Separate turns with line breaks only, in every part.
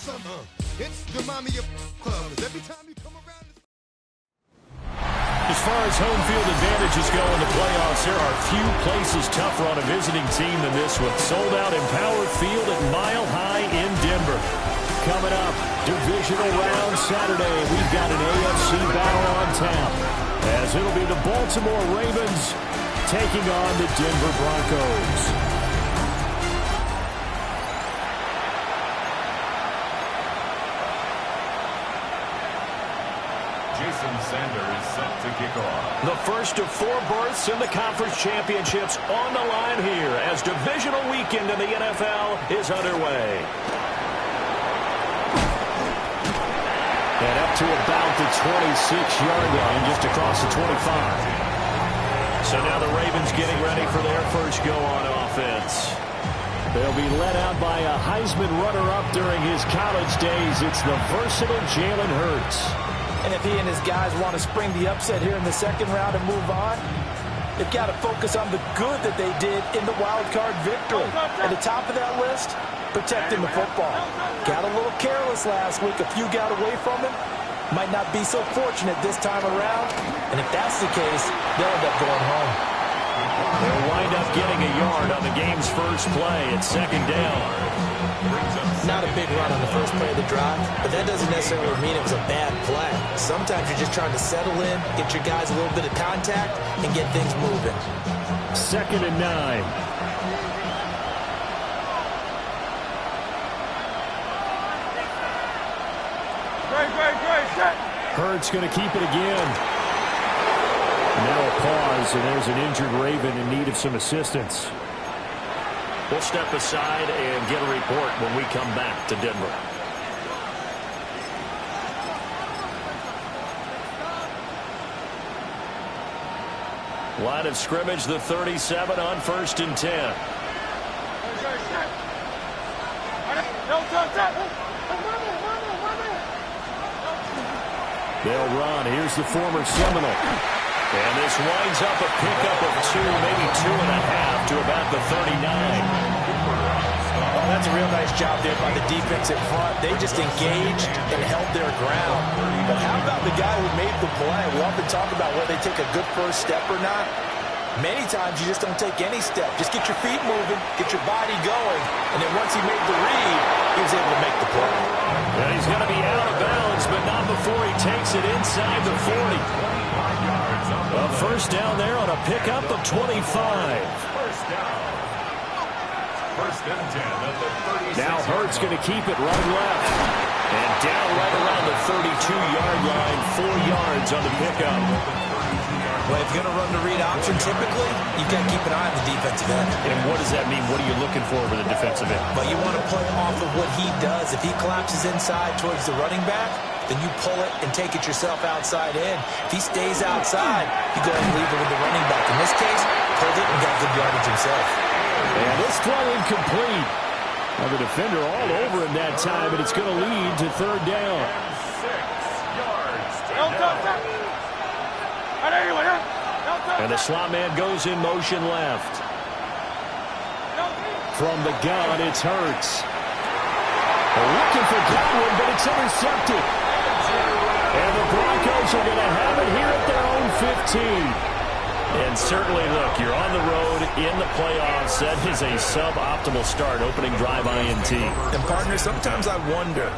It's the mommy of club. Every time you come around.
As far as home field advantages go in the playoffs, there are few places tougher on a visiting team than this one. Sold out Empower Field at Mile High in Denver. Coming up, Divisional Round Saturday, we've got an AFC battle on tap, as it'll be the Baltimore Ravens taking on the Denver Broncos. The first of 4 berths in the conference championships on the line here as divisional weekend in the NFL is underway. And up to about the 26-yard line, just across the 25. So now the Ravens getting ready for their first go on offense. They'll be led out by a Heisman runner-up during his college days. It's the versatile Jalen Hurts.
And if he and his guys want to spring the upset here in the second round and move on, they've got to focus on the good that they did in the wild card victory. At the top of that list, protecting the football. Got a little careless last week. A few got away from him. Might not be so fortunate this time around. And if that's the case, they'll end up going home.
They'll wind up getting a yard on the game's first play at second down.
Not a big run on the first play of the drive, but that doesn't necessarily mean it was a bad play. Sometimes you're just trying to settle in, get your guys a little bit of contact, and get things moving.
2nd and 9. Hurts going to keep it again. Now a pause, and there's an injured Raven in need of some assistance. We'll step aside and get a report when we come back to Denver. Line of scrimmage, the 37 on 1st and 10. They'll run. Here's the former Seminole. And this winds up a pickup of 2, maybe 2.5 to about the 39.
Well, that's a real nice job there by the defense in front. They just engaged and held their ground. But how about the guy who made the play? We often talk about whether they take a good first step or not. Many times you just don't take any step. Just get your feet moving, get your body going, and then once he made the read, he was able to make the play.
And he's going to be out of bounds, but not before he takes it inside the 40. A first down there on a pickup of 25. Now Hurts going to keep it running left. And down right around the 32-yard line, 4 yards on the pickup.
Well, if you're going to run the read option, typically, you've got to keep an eye on the defensive end.
And what does that mean? What are you looking for with the defensive end?
Well, you want to play off of what he does. If he collapses inside towards the running back, then you pull it and take it yourself outside in. If he stays outside, you go and leave it with the running back. In this case, pulled it and got good yardage himself.
And this throw incomplete. Now the defender all over him that time, and it's going to lead to 3rd down. 6 yards. And the slot man goes in motion left. From the gun, it's Hurts. Looking for Godwin, but it's intercepted. And the Broncos are going to have it here at their own 15. And certainly, look, you're on the road in the playoffs. That is a suboptimal start, opening drive INT.
And, partner, sometimes I wonder,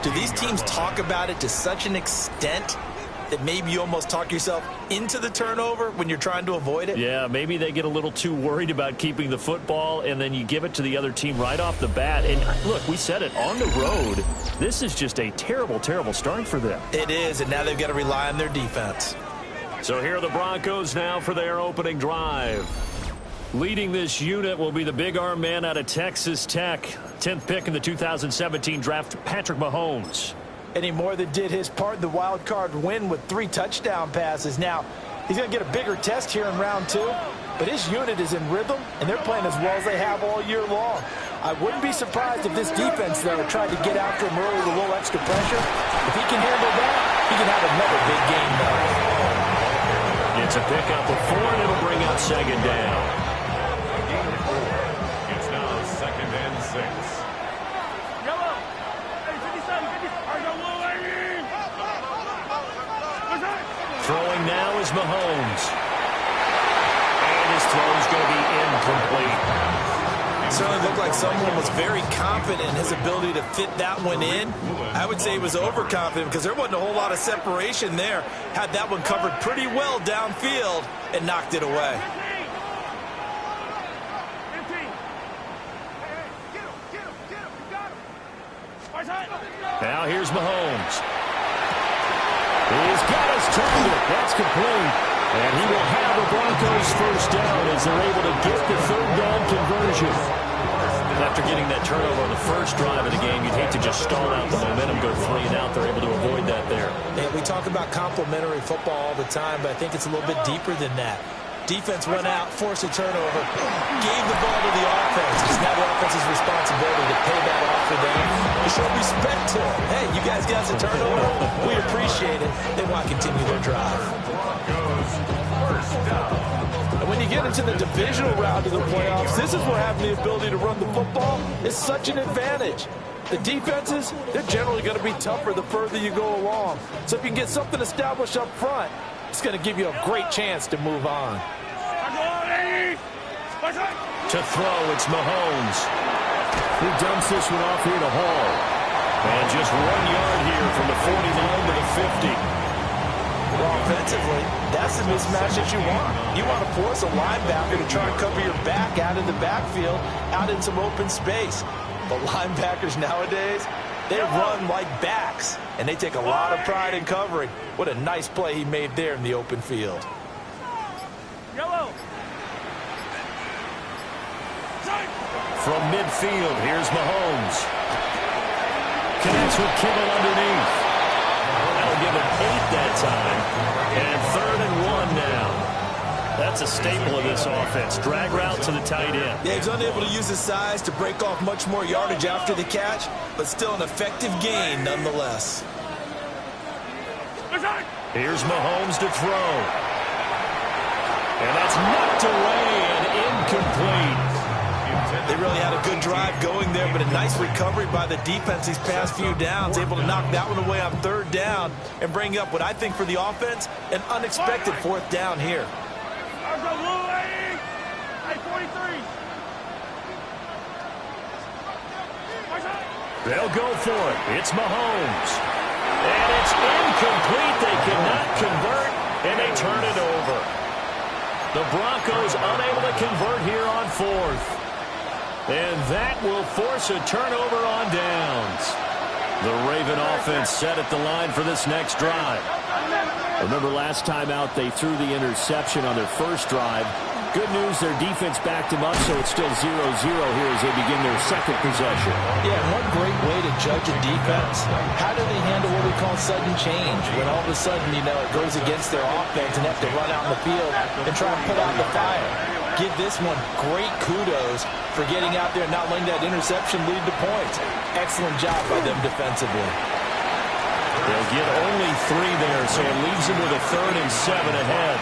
do these teams talk about it to such an extent that maybe you almost talk yourself into the turnover when you're trying to avoid it?
Yeah, maybe they get a little too worried about keeping the football, and then you give it to the other team right off the bat. And, look, we said it, on the road, this is just a terrible, terrible start for them.
It is, and now they've got to rely on their defense.
So here are the Broncos now for their opening drive. Leading this unit will be the big arm man out of Texas Tech. 10th pick in the 2017 draft, Patrick Mahomes.
And he more than did his part in the wild card win with 3 touchdown passes. Now, he's going to get a bigger test here in round 2, but his unit is in rhythm, and they're playing as well as they have all year long. I wouldn't be surprised if this defense, though, tried to get after him early with a little extra pressure. If he can handle that, he can have another big game, though.
It's a pickup of 4, and it'll bring up 2nd down.
It's now 2nd and 6.
Here's Mahomes. And his throw's going to be incomplete.
It certainly looked like someone was very confident in his ability to fit that one in. I would say he was overconfident because there wasn't a whole lot of separation there. Had that one covered pretty well downfield and knocked it away.
Now here's Mahomes. He's got his target. That's complete. And he will have the Broncos first down as they're able to get the third down conversion. After getting that turnover on the first drive of the game, you'd hate to just stall out the momentum, go 3 and out. They're able to avoid that there.
And we talk about complementary football all the time, but I think it's a little bit deeper than that. Defense went out, forced a turnover, gave the ball to the offense. It's now the offense's responsibility to pay that off for them, to show respect to them. Hey, you guys got the turnover. We appreciate it. They want to continue their drive. And when you get into the divisional round of the playoffs, this is where having the ability to run the football is such an advantage. The defenses, they're generally going to be tougher the further you go along. So if you can get something established up front, it's going to give you a great chance to move on.
To throw, it's Mahomes. He dumps this one off here to Hall. And just 1 yard here from the 49 to the 50.
Well, offensively, that's the mismatch that you want. You want to force a linebacker to try and cover your back out in the backfield, out in some open space. But linebackers nowadays, they run like backs, and they take a lot of pride in covering. What a nice play he made there in the open field.
Yellow.
From midfield, here's Mahomes. Connects with Kittle underneath. That'll give him 8 that time. And 3rd and 1 now. That's a staple of this offense. Drag route to the tight end.
Yeah, he's unable to use his size to break off much more yardage after the catch, but still an effective gain nonetheless.
Here's Mahomes to throw. And that's knocked away and incomplete.
They really had a good drive going there, but a nice recovery by the defense these past few downs, able to knock that one away on 3rd down and bring up what I think for the offense, an unexpected 4th down here.
They'll go for it. It's Mahomes. And it's incomplete. They cannot convert, and they turn it over. The Broncos unable to convert here on 4th. And that will force a turnover on downs. The Raven offense set at the line for this next drive. Remember last time out they threw the interception on their first drive. Good news, their defense backed them up, so it's still 0-0 here as they begin their second possession.
Yeah, one great way to judge a defense, how do they handle what we call sudden change? When all of a sudden, you know, it goes against their offense and have to run out in the field and try to put out the fire. Give this one great kudos for getting out there and not letting that interception lead to points. Excellent job by them defensively.
They'll get only 3 there, so it leaves them with a 3rd and 7 ahead.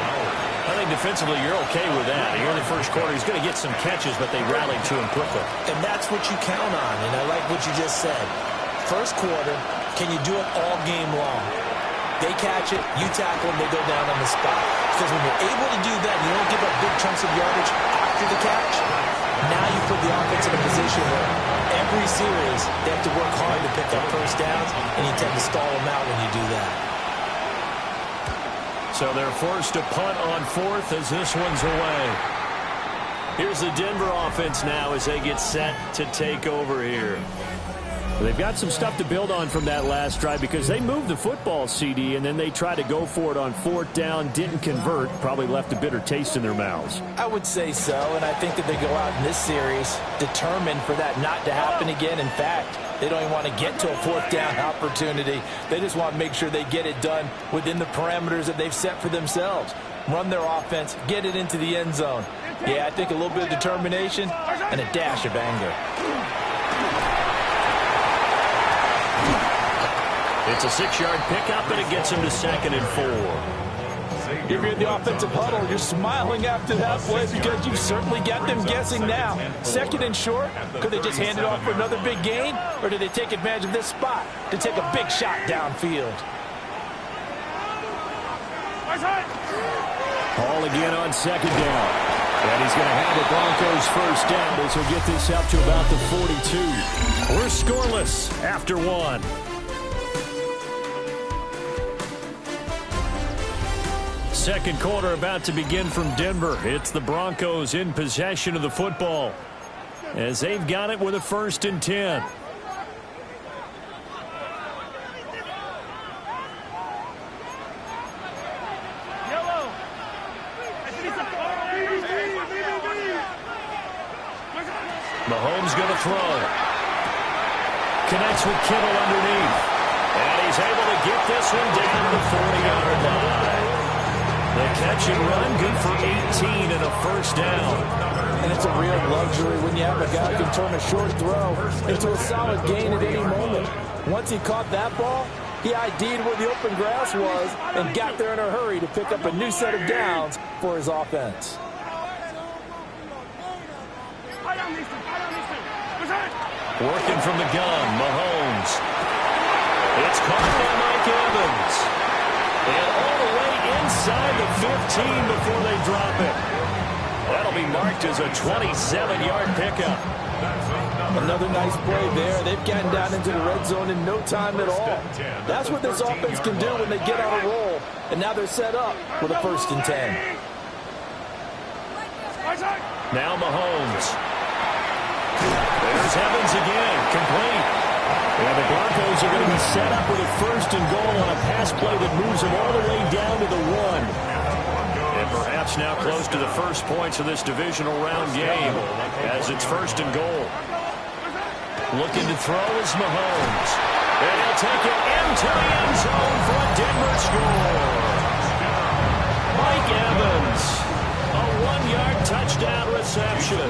I think defensively you're okay with that. Here in the first quarter, he's going to get some catches, but they rallied to him quickly.
And that's what you count on, and I like what you just said. First quarter, can you do it all game long? They catch it, you tackle them, they go down on the spot. Because when you're able to do that, you don't give up big chunks of yardage after the catch, now you put the offense in a position where every series they have to work hard to pick up first downs, and you tend to stall them out when you do that.
So they're forced to punt on 4th as this one's away. Here's the Denver offense now as they get set to take over here. They've got some stuff to build on from that last drive because they moved the football, CD, and then they tried to go for it on 4th down, didn't convert, probably left a bitter taste in their mouths.
I would say so, and I think that they go out in this series determined for that not to happen again. In fact, they don't even want to get to a 4th down opportunity. They just want to make sure they get it done within the parameters that they've set for themselves. Run their offense, get it into the end zone. Yeah, I think a little bit of determination and a dash of anger.
It's a 6-yard pickup, and it gets him to 2nd and 4.
If you're in the offensive huddle, you're smiling after that play because you've certainly got them guessing now. 2nd and short, could they just hand it off for another big gain? Or do they take advantage of this spot to take a big shot downfield?
Ball again on second down. And he's going to have the Broncos first down as he'll get this up to about the 42. We're scoreless after one. Second quarter about to begin from Denver. It's the Broncos in possession of the football as they've got it with a 1st and 10. Mahomes going to throw. Connects with Kittle underneath. And he's able to get this one down to the 40-yard line. The catch and run, good for 18 and a 1st down.
And it's a real luxury when you have a guy who can turn a short throw into a solid gain at any moment. Once he caught that ball, he ID'd where the open grass was and got there in a hurry to pick up a new set of downs for his offense.
Working from the gun, Mahomes. It's caught by Mike Evans. And all the way inside the 15 before they drop it. That'll be marked as a 27-yard pickup.
Another nice play there. They've gotten down into the red zone in no time at all. That's what this offense can do when they get on a roll. And now they're set up with a 1st and 10.
Now Mahomes. There's Evans again, complete. And the Broncos are going to be set up with a 1st and goal on a pass play that moves them all the way down to the 1. And perhaps now close to the first points of this divisional round game as it's 1st and goal. Looking to throw is Mahomes. And he'll take it into the end zone for a Denver score. Mike Evans. A 1-yard touchdown reception.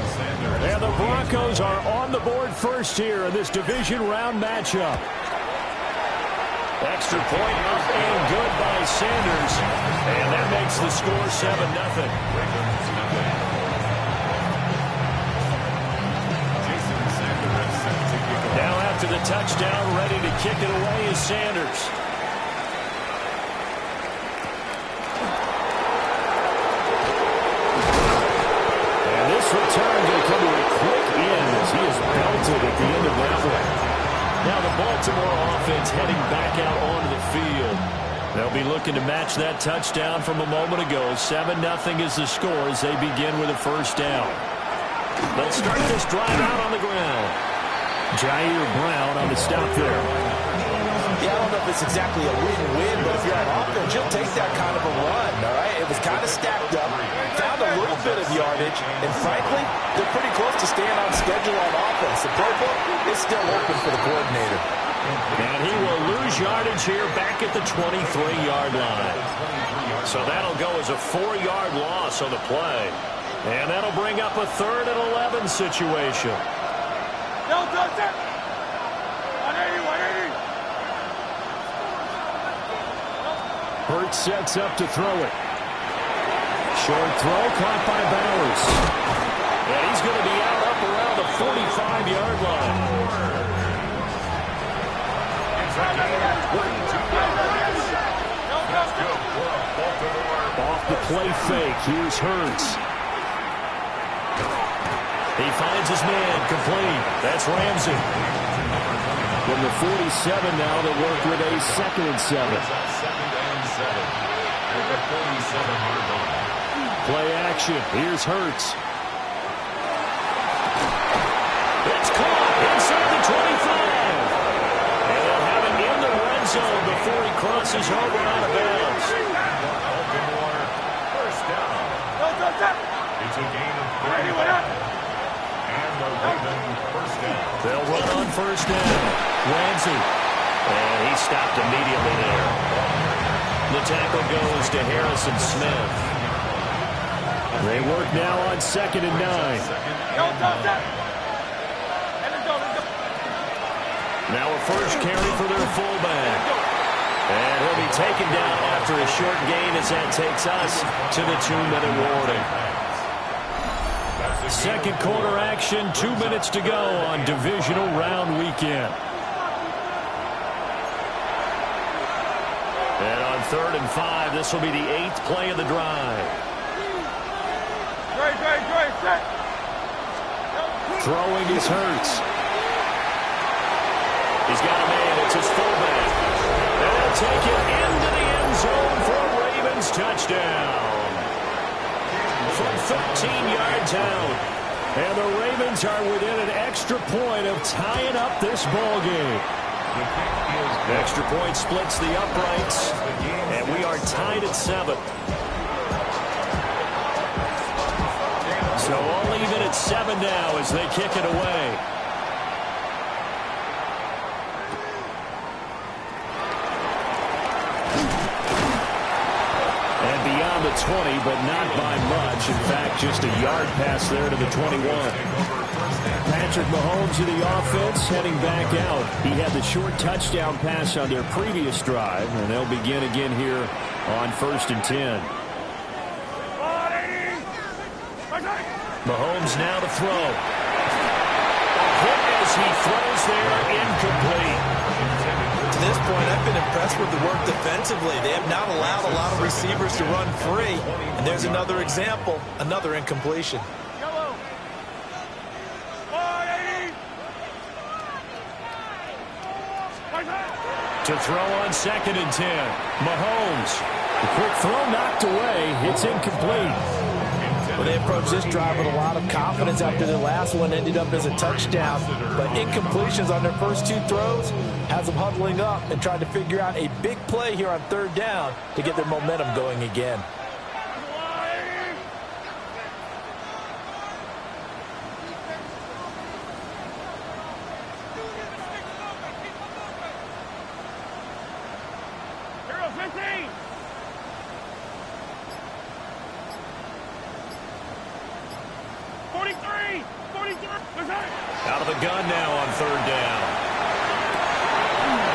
And the Broncos are on the board first here in this division round matchup. Extra point up and good by Sanders. And that makes the score 7-0. Now after the touchdown, ready to kick it away is Sanders. This return going to come to a quick end as he is belted at the end of that one. Now the Baltimore offense heading back out onto the field. They'll be looking to match that touchdown from a moment ago. 7-0 is the score as they begin with a 1st down. They'll start this drive out on the ground. Jair Brown on the stop there.
Yeah, I don't know if it's exactly a win-win, but if you're on offense, you'll take that kind of a run, all right? It was kind of stacked up, found a little bit of yardage, and frankly, they're pretty close to staying on schedule on offense. The playbook is still open for the coordinator.
And he will lose yardage here back at the 23-yard line. So that'll go as a 4-yard loss on the play. And that'll bring up a 3rd and 11 situation. Hurts sets up to throw it. Short throw caught by Bowers. And he's going to be out up around the 45-yard line. Off the play fake. Here's Hurts. He finds his man complete. That's Ramsey. From the 47 now, they work with a 2nd and 7. Play action. Here's Hurts. It's caught inside the 25. And they'll have it in the red zone before he crosses over out of bounds. First down. It's a gain of 3. And the Ravens first down. They'll run on 1st down. Ramsey. And he stopped immediately there. The tackle goes to Harrison Smith. They work now on 2nd and 9. Now a first carry for their fullback. And he'll be taken down after a short gain as that takes us to the 2-minute warning. Second quarter action, 2 minutes to go on divisional round weekend. And on 3rd and 5, this will be the 8th play of the drive. Throwing is Hurts. He's got a man. It's his fullback. And they'll take it into the end zone for a Ravens touchdown. From 13 yards out. And the Ravens are within an extra point of tying up this ball game. Extra point splits the uprights. And we are tied at 7. So all even at 7 now as they kick it away. And beyond the 20, but not by much. In fact, just a yard pass there to the 21. Patrick Mahomes in the offense heading back out. He had the short touchdown pass on their previous drive, and they'll begin again here on 1st and 10. Mahomes now to throw. Hit as he throws there, incomplete.
To this point, I've been impressed with the work defensively. They have not allowed a lot of receivers to run free. And there's another example, another incompletion.
To throw on 2nd and 10. Mahomes. The quick throw knocked away. It's incomplete.
Well, they approached this drive with a lot of confidence after the last one ended up as a touchdown. But incompletions on their first 2 throws has them huddling up and trying to figure out a big play here on 3rd down to get their momentum going again.
Out of the gun now on 3rd down.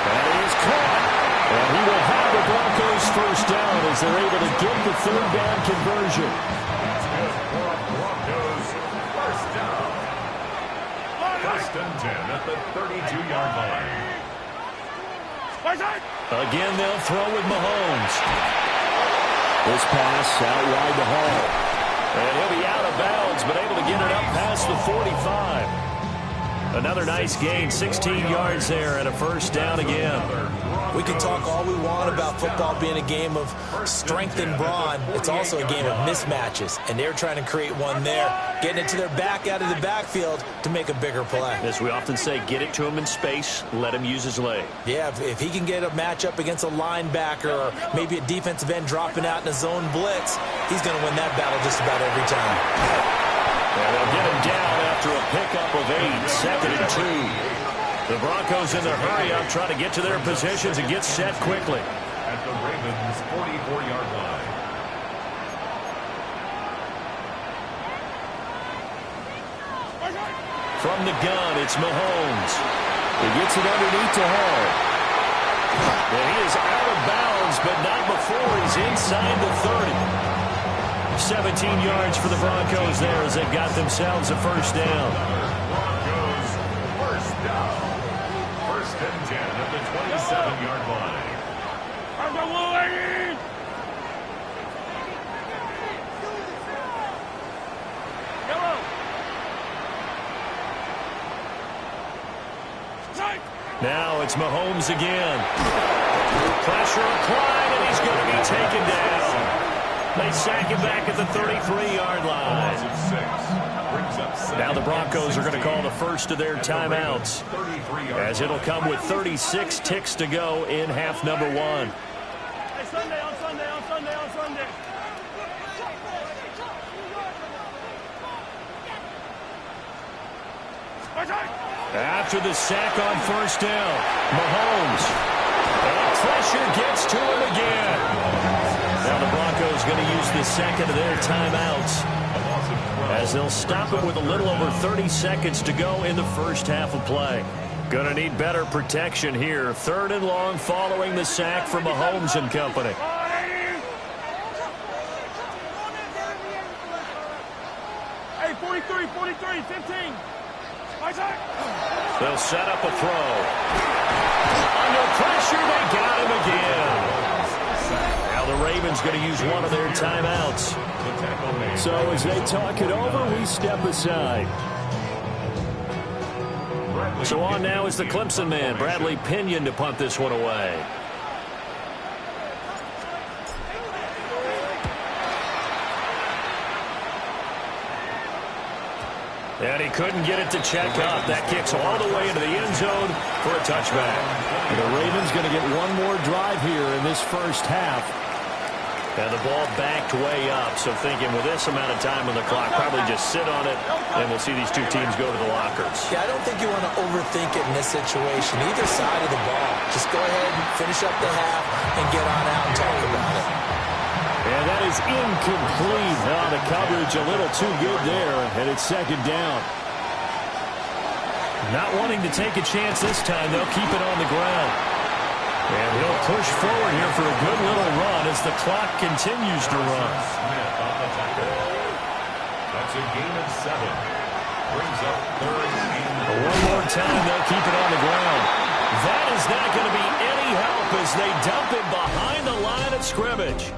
And he is caught. And he will have the Broncos first down as they're able to get the 3rd down conversion.
Broncos first down. 1st and 10 at the 32-yard line.
Again, they'll throw with Mahomes. This pass out wide the hall. And he'll be out of bounds, but able to get it up past the 45. Another nice gain, 16 yards there, and a first down again.
We can talk all we want about football being a game of strength and brawn. It's also a game of mismatches, and they're trying to create one there, getting it to their back out of the backfield to make a bigger play.
As we often say, get it to him in space, let him use his leg.
Yeah, if he can get a matchup against a linebacker or maybe a defensive end dropping out in a zone blitz, he's going to win that battle just about every time.
And they'll get him down after a pickup of 8, 2nd and 2. The Broncos in their hurry-up trying to get to their positions and get set quickly.
At the Ravens' 44-yard line.
From the gun, it's Mahomes. He gets it underneath to Hall. And he is out of bounds, but not before he's inside the 30. 17 yards for the Broncos there as they've got themselves a first down.
Broncos first down. 1st and 10 at the 27-yard line.
Now it's Mahomes again. Pressure applied, and he's going to be taken down. They sack him back at the 33-yard line. Now the Broncos are going to call the first of their timeouts, as it'll come with 36 ticks to go in half number 1.
Hey, Sunday, on Sunday.
After the sack on first down, Mahomes. And pressure gets to him again. Now the Broncos going to use the second of their timeouts, as they'll stop it with a little over 30 seconds to go in the first half of play. Going to need better protection here. 3rd and long following the sack from Mahomes and company.
Hey, 43, 15.
They'll set up a throw. Under pressure, they got him again. Ravens going to use one of their timeouts. So as they talk it over, we step aside. So on now is the Clemson man, Bradley Pinion, to punt this one away. And he couldn't get it to check up. That kicks all the way into the end zone for a touchback.
The Ravens going to get one more drive here in this first half.
And the ball backed way up. So thinking with this amount of time on the clock, probably just sit on it, and we'll see these two teams go to the lockers.
Yeah, I don't think you want to overthink it in this situation. Either side of the ball. Just go ahead and finish up the half and get on out and talk about it.
And that is incomplete. Oh, the coverage a little too good there, and it's second down. Not wanting to take a chance this time, they'll keep it on the ground. And he'll push forward here for a good little run as the clock continues to run.
That's a gain of 7. Brings up third and
One more time, they'll keep it on the ground. That is not going to be any help as they dump it behind the line of scrimmage.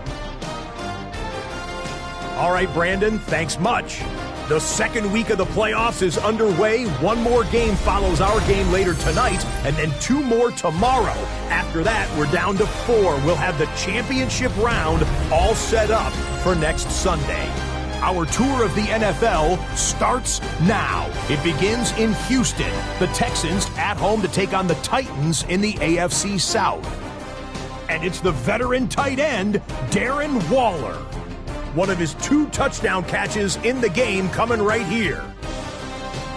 All right, Brandon, thanks much. The second week of the playoffs is underway. One more game follows our game later tonight, and then 2 more tomorrow. After that, we're down to 4. We'll have the championship round all set up for next Sunday. Our tour of the NFL starts now. It begins in Houston. The Texans at home to take on the Titans in the AFC South. And it's the veteran tight end, Darren Waller. One of his 2 touchdown catches in the game coming right here.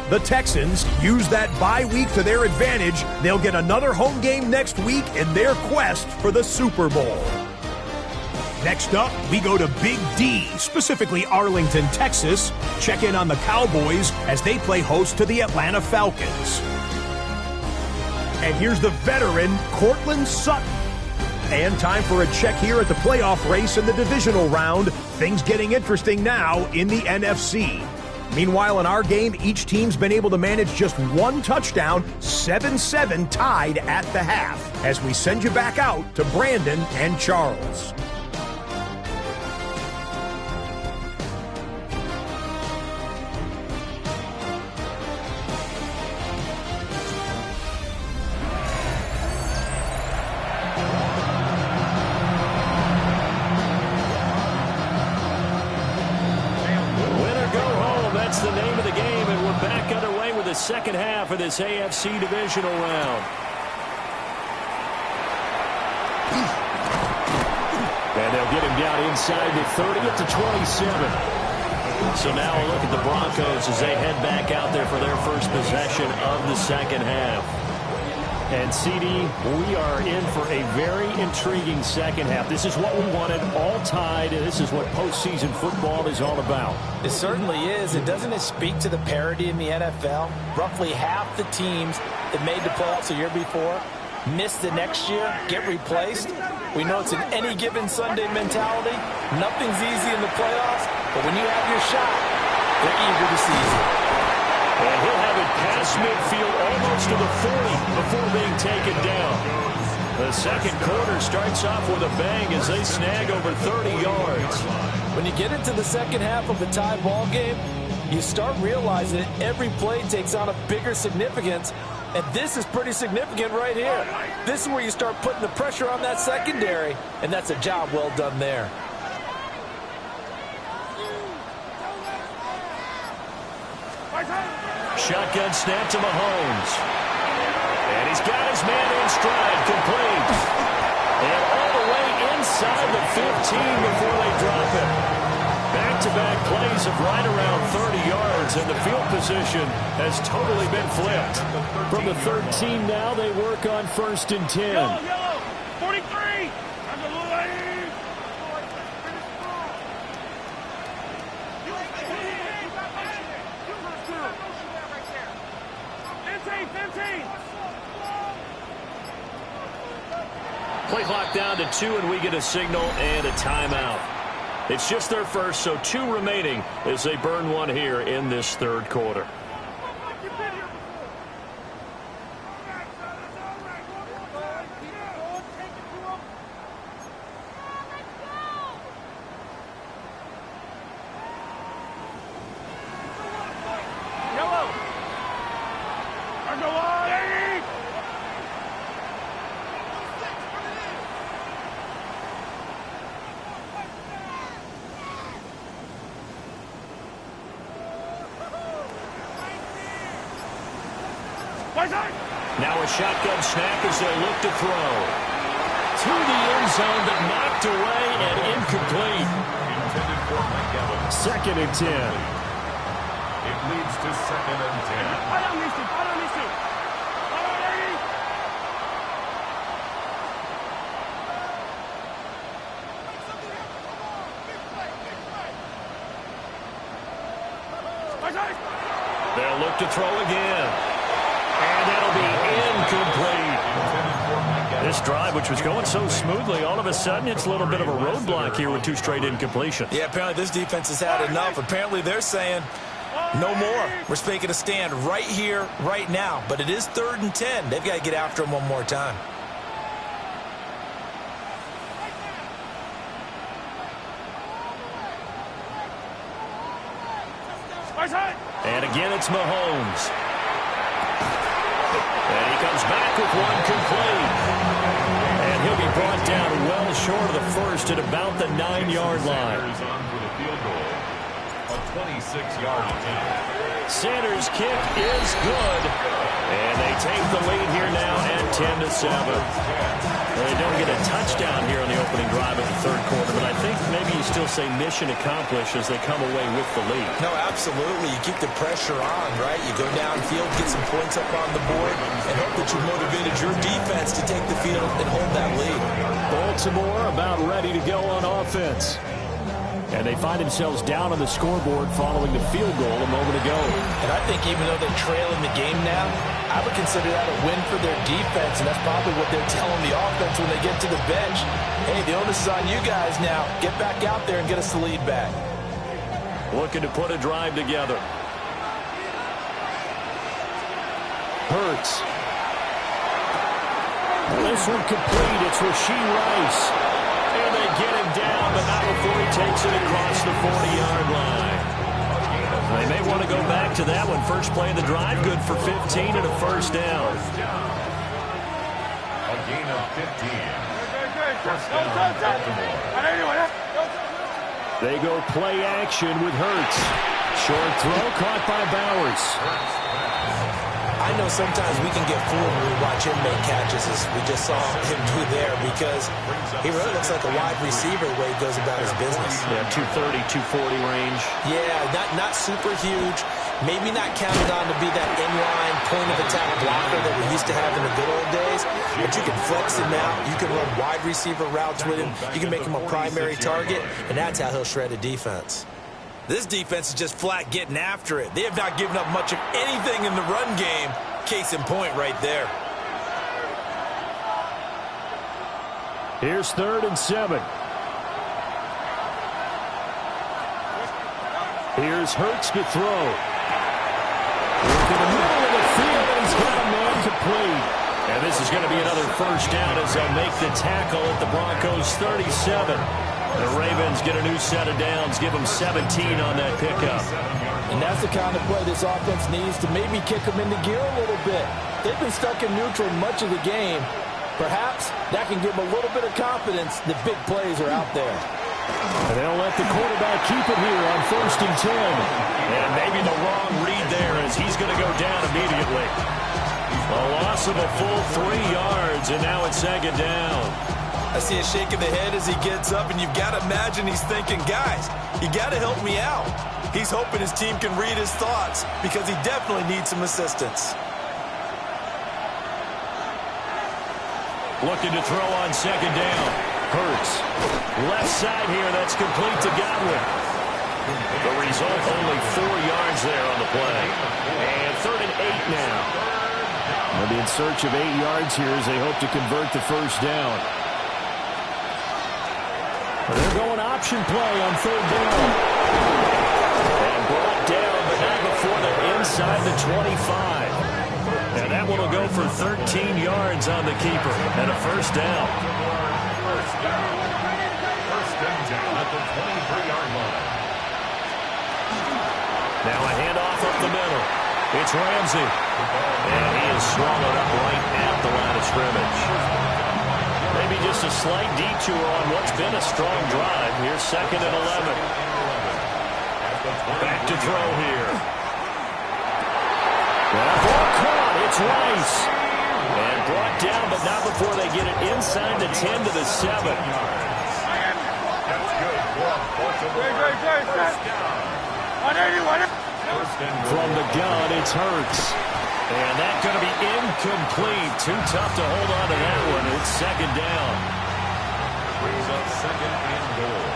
The Texans use that bye week to their advantage. They'll get another home game next week in their quest for the Super Bowl. Next up, we go to Big D, specifically Arlington, Texas. Check in on the Cowboys as they play host to the Atlanta Falcons. And here's the veteran, Cortland Sutton. And time for a check here at the playoff race in the divisional round. Things getting interesting now in the NFC. Meanwhile, in our game, each team's been able to manage just 1 touchdown, 7-7 tied at the half. As we send you back out to Brandon and Charles.
Second half of this AFC Divisional round. And they'll get him down inside the 30 to 27. So now a look at the Broncos as they head back out there for their first possession of the second half. And CD, we are in for a very intriguing second half. This is what we wanted, all tied, and this is what postseason football is all about.
It certainly is. And doesn't it speak to the parity in the NFL? Roughly half the teams that made the playoffs the year before miss the next year, get replaced. We know it's an any given Sunday mentality. Nothing's easy in the playoffs, but when you have your shot, they're eager to seize it.
And he'll have it past midfield almost to the 40 before being taken down. The second quarter starts off with a bang as they snag over 30 yards.
When you get into the second half of a tie ball game, you start realizing that every play takes on a bigger significance, and this is pretty significant right here. This is where you start putting the pressure on that secondary, and that's a job well done there.
Shotgun snap to Mahomes. And he's got his man in stride, complete. And all the way inside the 15 before they drop it. Back-to-back plays of right around 30 yards, and the field position has totally been flipped. From the 13 now, they work on 1st and 10.
Yellow, 43. 15.
Play clock down to 2, and we get a signal and a timeout. It's just their first, so 2 remaining as they burn one here in this third quarter.
Go on, Eddie!
Now a shotgun snap as they look to throw. To the end zone, but knocked away and incomplete.
Intended for Mike Evans.
2nd and 10.
It leads to 2nd and 10.
They'll look to throw again. And that'll be incomplete. This drive, which was going so smoothly, all of a sudden it's a little bit of a roadblock here with 2 straight incompletions.
Yeah, apparently this defense has had enough. Apparently they're saying no more. We're making a stand right here, right now. But it is 3rd and 10. They've got to get after him one more time.
And again, it's Mahomes. And he comes back with one complete. And he'll be brought down well short of the first at about the 9-yard line.
Sanders on for the field goal. A 26-yard attempt.
Sanders' kick is good. And they take the lead here now at 10-7. They don't get a touchdown here on the opening drive of the 3rd quarter, but I think maybe you still say mission accomplished as they come away with the lead.
No, absolutely. You keep the pressure on, right? You go downfield, get some points up on the board, and hope that you motivated your defense to take the field and hold that lead.
Baltimore about ready to go on offense. And they find themselves down on the scoreboard following the field goal a moment ago.
And I think even though they're trailing the game now, I would consider that a win for their defense, and that's probably what they're telling the offense when they get to the bench. Hey, the onus is on you guys now. Get back out there and get us the lead back.
Looking to put a drive together. Hurts. This one complete. It's Rashee Rice. And they get him down, but not before he takes it across the 40-yard line. They may want to go back to that one. First play of the drive, good for 15 and a first down.
A gain of 15. First down, Baltimore.
They go play action with Hurts. Short throw caught by Bowers.
I know sometimes we can get fooled when we watch him make catches, as we just saw him do there, because he really looks like a wide receiver the way he goes about his business.
Yeah, 230, 240 range.
Yeah, not super huge. Maybe not counted on to be that inline point-of-attack blocker that we used to have in the good old days, but you can flex him out. You can run wide receiver routes with him. You can make him a primary target, and that's how he'll shred a defense. This defense is just flat getting after it. They have not given up much of anything in the run game. Case in point right there.
Here's 3rd and 7. Here's Hurts to throw. Look in the middle of the field, and he's got a man complete. And this is going to be another first down as they'll make the tackle at the Broncos' 37. The Ravens get a new set of downs, give them 17 on that pickup.
And that's the kind of play this offense needs to maybe kick them into gear a little bit. They've been stuck in neutral much of the game. Perhaps that can give them a little bit of confidence that big plays are out there.
And they'll let the quarterback keep it here on 1st and 10. And maybe the wrong read there as he's going to go down immediately. A loss of a full 3 yards, and now it's 2nd down.
I see a shake of the head as he gets up, and you've got to imagine he's thinking, guys, you got to help me out. He's hoping his team can read his thoughts because he definitely needs some assistance.
Looking to throw on 2nd down. Hurts. Left side here, that's complete to Godwin. The result, only 4 yards there on the play. And 3rd and 8 now. They'll be in search of 8 yards here as they hope to convert the first down. They're going option play on 3rd down. And brought down, but not before they're inside the 25. And that one will go for 13 yards on the keeper and a first down.
First and 10 at the 23-yard line.
Now a handoff up the middle. It's Ramsey. And he scrimmage. Maybe just a slight detour on what's been a strong drive. Here's 2nd and 11. Back to throw here. That ball caught. It's Rice. And brought down, but not before they get it inside the 10 to the 7. From the gun, it's Hurts. And that's going to be incomplete. Too tough to hold on to that one. It's 2nd down.
Brings up 2nd and goal.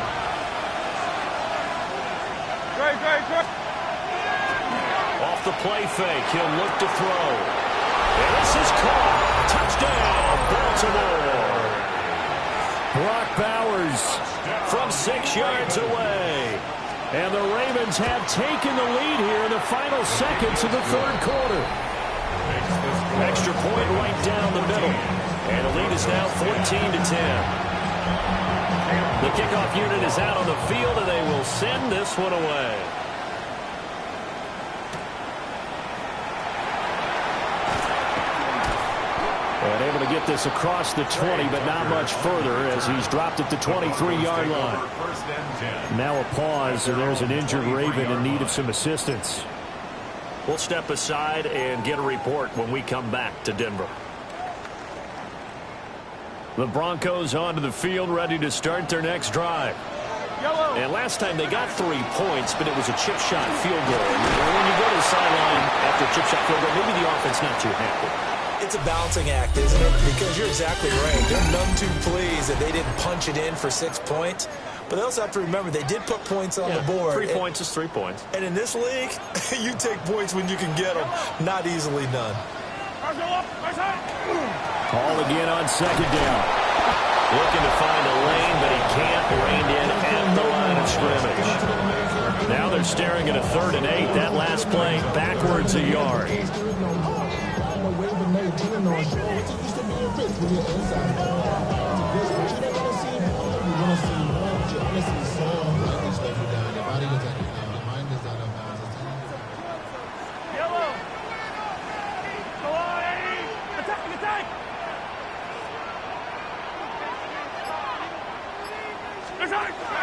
Off the play fake, he'll look to throw. And this is caught. Touchdown, Baltimore. Brock Bowers from 6 yards away. And the Ravens have taken the lead here in the final seconds of the 3rd quarter. Extra point right down the middle. And the lead is now 14 to 10. The kickoff unit is out on the field, and they will send this one away. And able to get this across the 20, but not much further as he's dropped at the 23-yard line. Now a pause, and there's an injured Raven in need of some assistance. We'll step aside and get a report when we come back to Denver. The Broncos onto the field, ready to start their next drive. And last time they got 3 points, but it was a chip shot field goal. When you go to the sideline after a chip shot field goal, maybe the offense not too happy.
It's a balancing act, isn't it? Because you're exactly right. They're none too pleased that they didn't punch it in for 6 points. But they also have to remember they did put points on the board.
3 points is 3 points.
And in this league, you take points when you can get them. Not easily done.
Call again on 2nd down. Looking to find a lane, but he can't. Reined in at the line of scrimmage. Now they're staring at a 3rd and 8. That last play backwards a yard.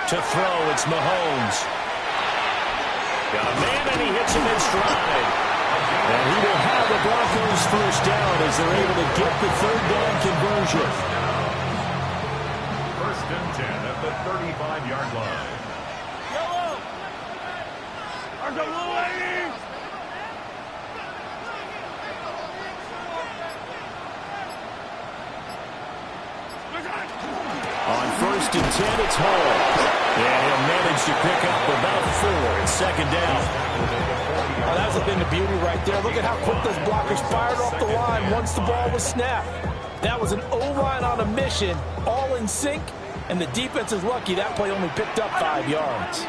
To throw, it's Mahomes. Got a man, and he hits him in stride. And he will have the Broncos first down as they're able to get the 3rd down conversion.
1st and 10 at the 35-yard line.
On 1st and 10, it's Hall. And he'll manage to pick up about 4. It's 2nd down.
Oh, that's a thing of beauty right there. Look at how quick those blockers fired off the line once the ball was snapped. That was an O-line on a mission, all in sync, and the defense is lucky that play only picked up 5 yards.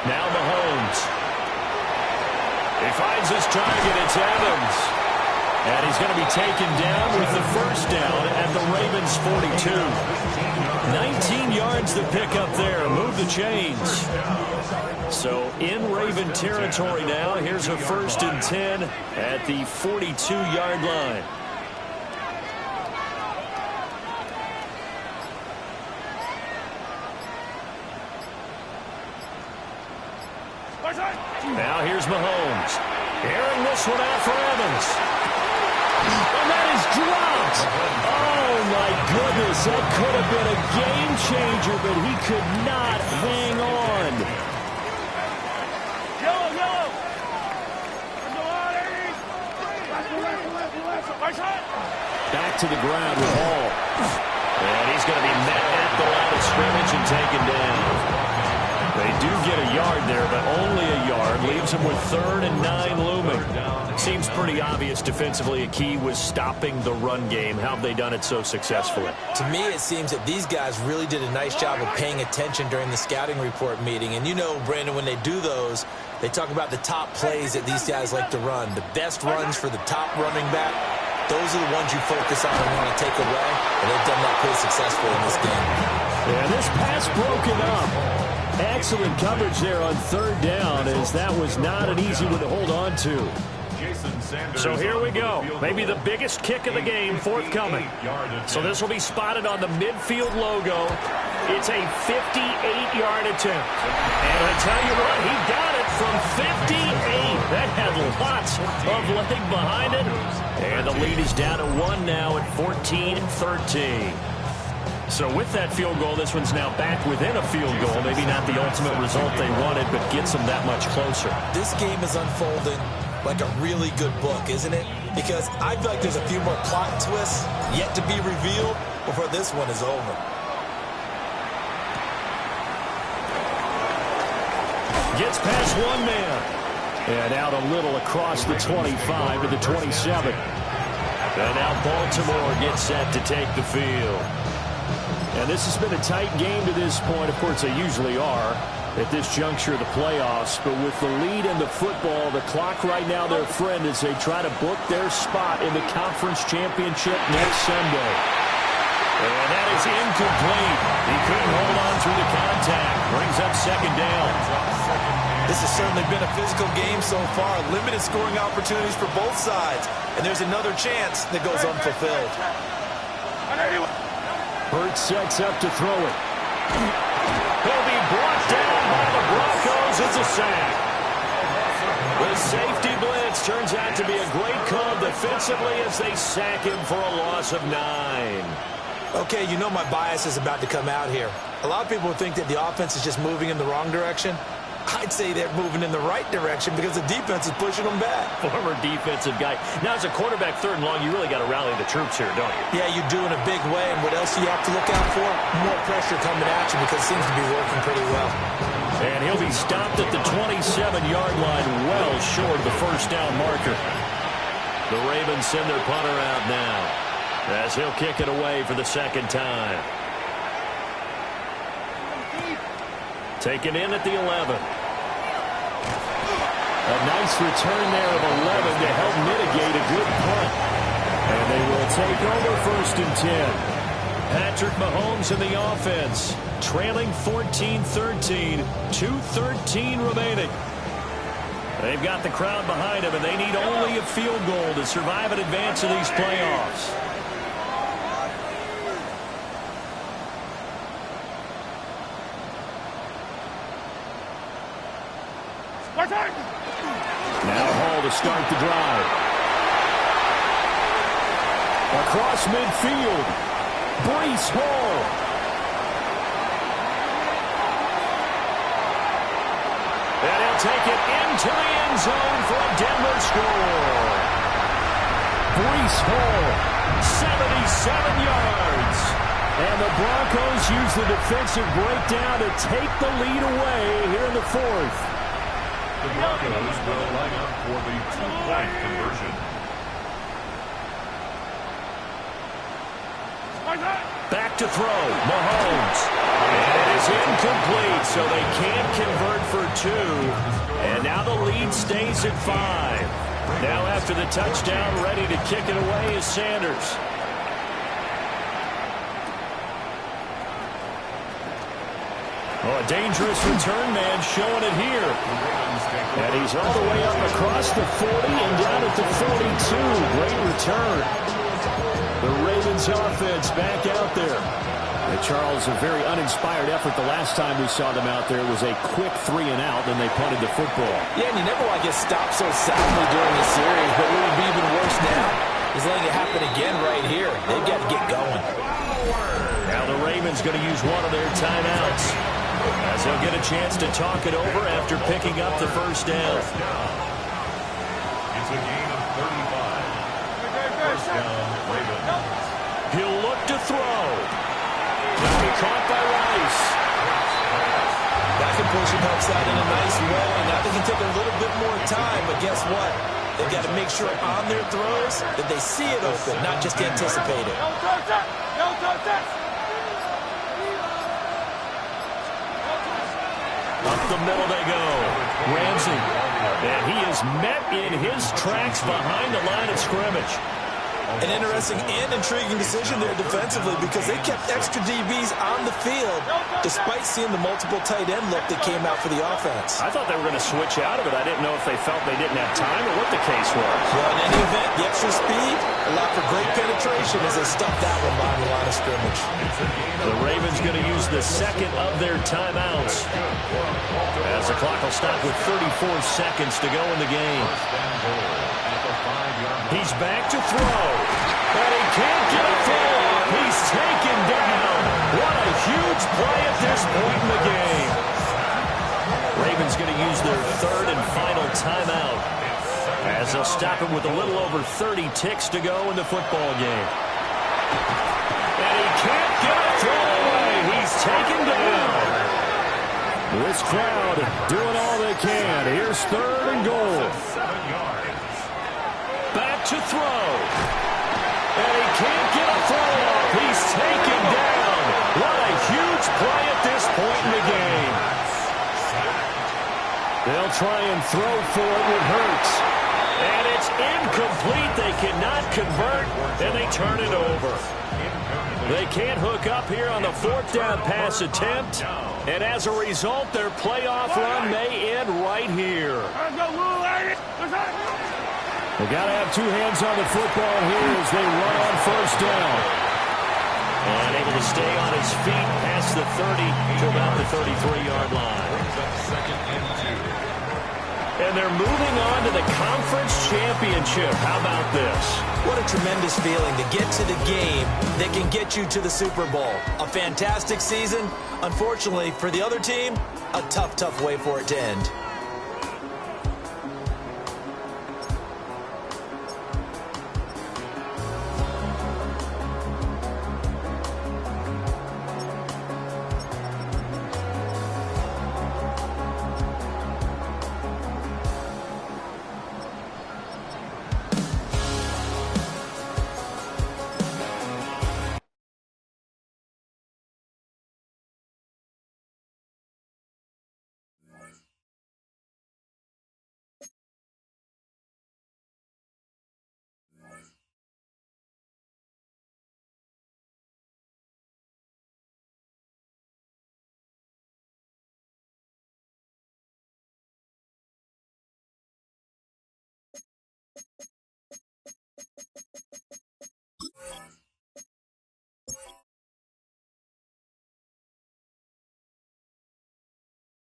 Now Mahomes. He finds his target. It's Adams. And he's going to be taken down with the 1st down at the Ravens 42. 19 yards to pick up there. Move the chains. So in Raven territory now. Here's a 1st and 10 at the 42-yard line. Now here's Mahomes. Airing this one out for Evans. And that is dropped. Oh, my goodness. That could have been a game changer, but he could not hang on. Back to the ground with Hall. And he's going to be met at the line of scrimmage and taken down. They do get a yard there, but only a yard. Leaves them with 3rd and 9 looming. Seems pretty obvious defensively a key was stopping the run game. How have they done it so successfully?
To me, it seems that these guys really did a nice job of paying attention during the scouting report meeting. And you know, Brandon, when they do those, they talk about the top plays that these guys like to run. The best runs for the top running back, those are the ones you focus on and want to take away. And they've done that pretty successfully in this game.
And this pass broken up. Excellent coverage there on third down, as that was not an easy one to hold on to. So here we go. Maybe the biggest kick of the game forthcoming. So this will be spotted on the midfield logo. It's a 58-yard attempt. And I tell you what, he got it from 58. That had lots of leg behind it. And the lead is down to 1 now at 14-13. So with that field goal, this one's now back within a field goal. Maybe not the ultimate result they wanted, but gets them that much closer.
This game is unfolding like a really good book, isn't it? Because I feel like there's a few more plot twists yet to be revealed before this one is over.
Gets past one man. And out a little across the 25 to the 27. And now Baltimore gets set to take the field. And this has been a tight game to this point. Of course, they usually are at this juncture of the playoffs. But with the lead in the football, the clock right now their friend as they try to book their spot in the conference championship next Sunday. And that is incomplete. He couldn't hold on through the contact. Brings up second down.
This has certainly been a physical game so far. Limited scoring opportunities for both sides. And there's another chance that goes unfulfilled.
Hurts sets up to throw it. He'll be brought down by the Broncos. It's a sack. The safety blitz turns out to be a great call defensively as they sack him for a loss of 9.
Okay, you know my bias is about to come out here. A lot of people think that the offense is just moving in the wrong direction. I'd say they're moving in the right direction because the defense is pushing them back.
Former defensive guy. Now, as a quarterback, third and long, you really got to rally the troops here, don't you?
Yeah, you do in a big way. And what else do you have to look out for? More pressure coming at you because it seems to be working pretty well.
And he'll be stopped at the 27-yard line, well short of the first down marker. The Ravens send their punter out now as he'll kick it away for the second time. Taken in at the 11. A nice return there of 11 to help mitigate a good punt. And they will take over first and 10. Patrick Mahomes in the offense, trailing 14-13, 2:13 remaining. They've got the crowd behind them, and they need only a field goal to survive and advance in these playoffs. Now Hall to start the drive. Across midfield, Breece Hall. And he'll take it into the end zone for a Denver score. Breece Hall, 77 yards. And the Broncos use the defensive breakdown to take the lead away here in the fourth.
The Broncos will line up for the two-point conversion.
Back to throw, Mahomes. And it is incomplete, so they can't convert for 2. And now the lead stays at 5. Now after the touchdown, ready to kick it away is Sanders. Oh, a dangerous return man showing it here. And he's all the way up across the 40 and down at the 42. Great return. The Ravens offense back out there. And Charles, a very uninspired effort the last time we saw them out there. It was a quick 3 and out, then they punted the football.
Yeah, and you never want to get stopped so soundly during the series, but what would be even worse now is letting it happen again right here. They've got to get going.
Now the Ravens going to use one of their timeouts, as they'll get a chance to talk it over after picking up the first down.
It's a gain of 35. First down, Ravens.
He'll look to throw. He'll be caught by Rice.
That can push him outside in a nice way. Now they can take a little bit more time, but guess what? They've got to make sure on their throws that they see it open, not just anticipate it.
Up the middle they go. Ramsey. And he is met in his tracks behind the line of scrimmage.
An interesting and intriguing decision there defensively because they kept extra DBs on the field despite seeing the multiple tight end look that came out for the offense.
I thought they were going to switch out of it. I didn't know if they felt they didn't have time or what the case was.
Well, in any event, the extra speed allowed for great penetration as they stuffed that one behind the line of scrimmage.
The Ravens going to use the second of their timeouts as the clock will stop with 34 seconds to go in the game. He's back to throw, and he can't get a throw off. He's taken down. What a huge play at this point in the game. Ravens going to use their third and final timeout as they'll stop him with a little over 30 ticks to go in the football game. And he can't get a throw away. He's taken down. This crowd doing all they can. Here's third and goal. Back to throw. And he can't get a throw off. He's taken down. What a huge play at this point in the game. They'll try and throw for it with Hurts. And it's incomplete. They cannot convert, and they turn it over. They can't hook up here on the fourth down pass attempt. And as a result, their playoff run may end right here. They got to have two hands on the football here as they run on first down. And able to stay on his feet past the 30 to about the 33-yard line. And they're moving on to the conference championship. How about this?
What a tremendous feeling to get to the game that can get you to the Super Bowl. A fantastic season. Unfortunately, for the other team, a tough, tough way for it to end.